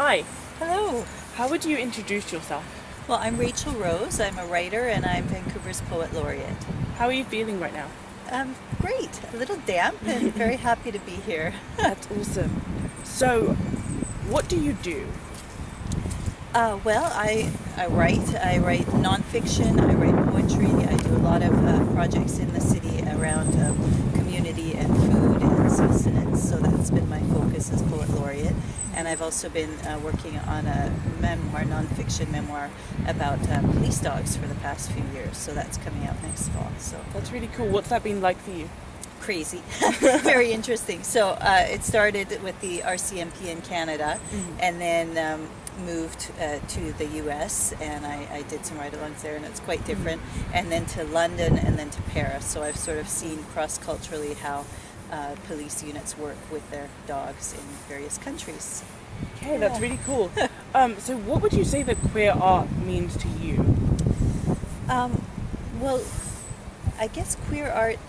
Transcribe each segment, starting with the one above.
Hi, Hello. how would you introduce yourself? Well, I'm Rachel Rose. I'm a writer and I'm Vancouver's Poet Laureate. How are you feeling right now? Great. A little damp and very happy to be here. That's awesome. So, what do you do? I write. I write nonfiction. I write poetry. I do a lot of projects in the city around community and food and sustenance. So that's been my focus as Poet Laureate. And I've also been working on a memoir, nonfiction memoir about police dogs for the past few years. So that's coming out next fall. So That's really cool. What's that been like for you? crazy, very interesting. So it started with the RCMP in Canada, and then moved to the US, and I did some ride-alongs there, and it's quite different. And then to London, and then to Paris. So I've sort of seen cross-culturally how police units work with their dogs in various countries. Okay, that's really cool. So what would you say that queer art means to you? Well, I guess queer art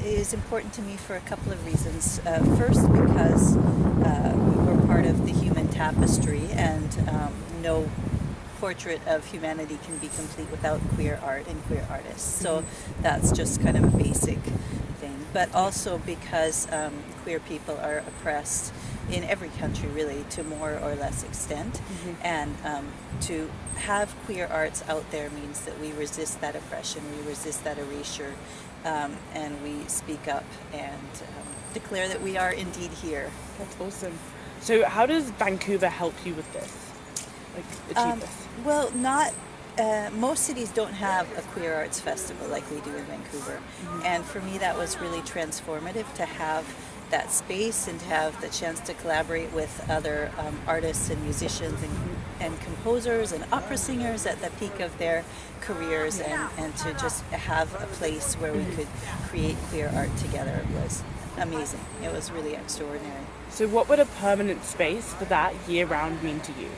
is important to me for a couple of reasons. First, because we're part of the human tapestry, and no portrait of humanity can be complete without queer art and queer artists. So that's just kind of a basic thing. But also because queer people are oppressed in every country, really, to more or less extent. And to have queer arts out there means that we resist that oppression, we resist that erasure, and we speak up and declare that we are indeed here. That's awesome. So how does Vancouver help you with this? Achieve this? Well, not most cities don't have a queer arts festival like we do in Vancouver, and for me that was really transformative to have that space and to have the chance to collaborate with other artists and musicians and composers and opera singers at the peak of their careers, and to just have a place where we could create queer art together was amazing. It was really extraordinary. So what would a permanent space for that year-round mean to you?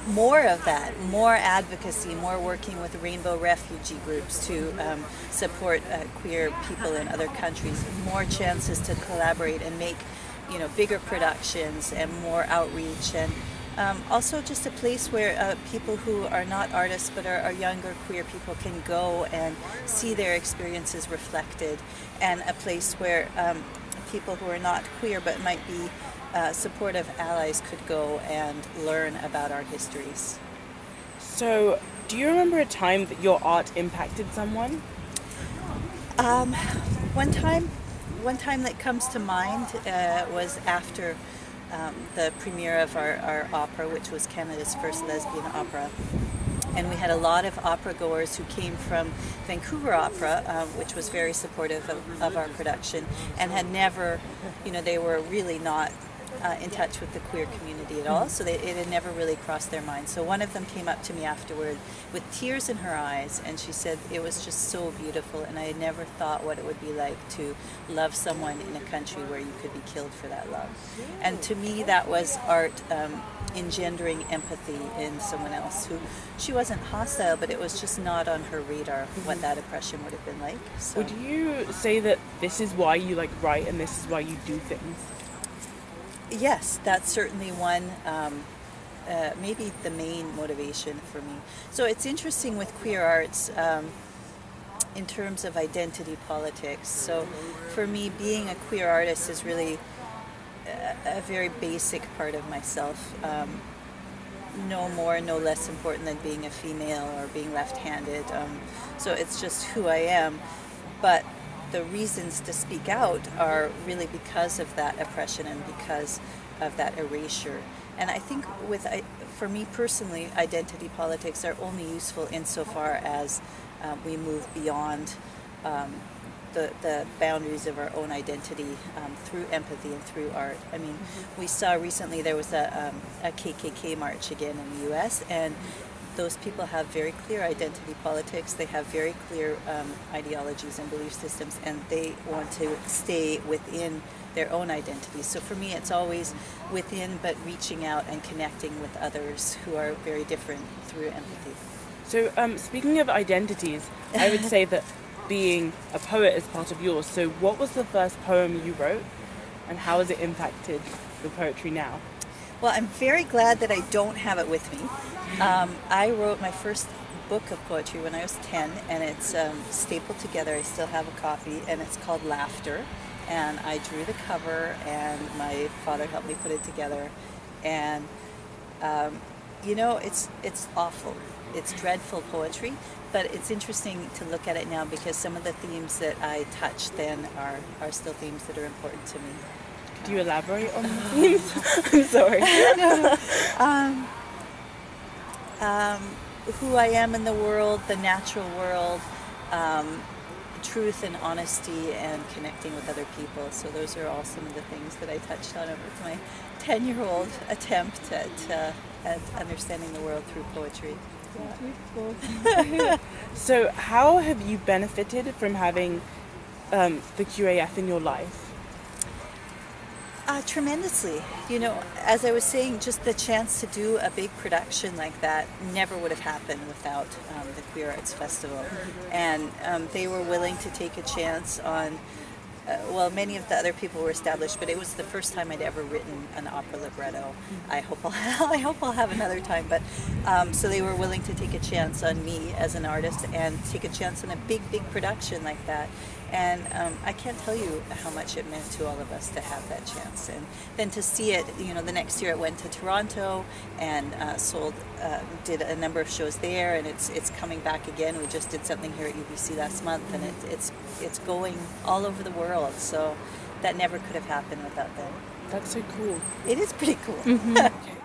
More of that, more advocacy, more working with rainbow refugee groups to support queer people in other countries, more chances to collaborate and make, bigger productions and more outreach, and also just a place where people who are not artists but are younger queer people can go and see their experiences reflected, and a place where people who are not queer but might be supportive allies could go and learn about our histories. So, do you remember a time that your art impacted someone? One time that comes to mind was after the premiere of our opera, which was Canada's first lesbian opera. And we had a lot of opera goers who came from Vancouver Opera, which was very supportive of our production, and had never, they were really not in touch with the queer community at all, so it had never really crossed their mind. So one of them came up to me afterward with tears in her eyes, and she said it was just so beautiful, and I had never thought what it would be like to love someone in a country where you could be killed for that love. And to me that was art engendering empathy in someone else who, she wasn't hostile, but it was just not on her radar what that oppression would have been like. So. Would you say that this is why you write and this is why you do things? Yes, that's certainly one, maybe the main motivation for me. So it's interesting with queer arts in terms of identity politics. So for me, being a queer artist is really a very basic part of myself. No more, no less important than being a female or being left-handed. So it's just who I am. But the reasons to speak out are really because of that oppression and because of that erasure. And I think for me personally, identity politics are only useful insofar as we move beyond the boundaries of our own identity through empathy and through art. I mean, we saw recently there was a KKK march again in the US, and those people have very clear identity politics, they have very clear ideologies and belief systems, and they want to stay within their own identities. So for me it's always within, but reaching out and connecting with others who are very different through empathy. So speaking of identities, I would say that being a poet is part of yours. So what was the first poem you wrote, and how has it impacted your poetry now? Well, I'm very glad that I don't have it with me. I wrote my first book of poetry when I was 10, and it's stapled together. I still have a copy, and it's called Laughter. And I drew the cover, and my father helped me put it together. And it's awful. It's dreadful poetry, but it's interesting to look at it now because some of the themes that I touched then are still themes that are important to me. Do you elaborate on the themes? I'm sorry. Who I am in the world, the natural world, truth and honesty, and connecting with other people. So those are all some of the things that I touched on with my 10-year-old attempt at understanding the world through poetry. Yeah. So how have you benefited from having the QAF in your life? Tremendously. As I was saying, just the chance to do a big production like that never would have happened without the Queer Arts Festival. And they were willing to take a chance on, many of the other people were established, but it was the first time I'd ever written an opera libretto. I hope I'll have another time. But so they were willing to take a chance on me as an artist and take a chance on a big production like that. And I can't tell you how much it meant to all of us to have that chance. And then to see it, the next year it went to Toronto and did a number of shows there, and it's coming back again. We just did something here at UBC last month, and it's going all over the world. So that never could have happened without them. That's so cool. It is pretty cool. Mm-hmm. Okay.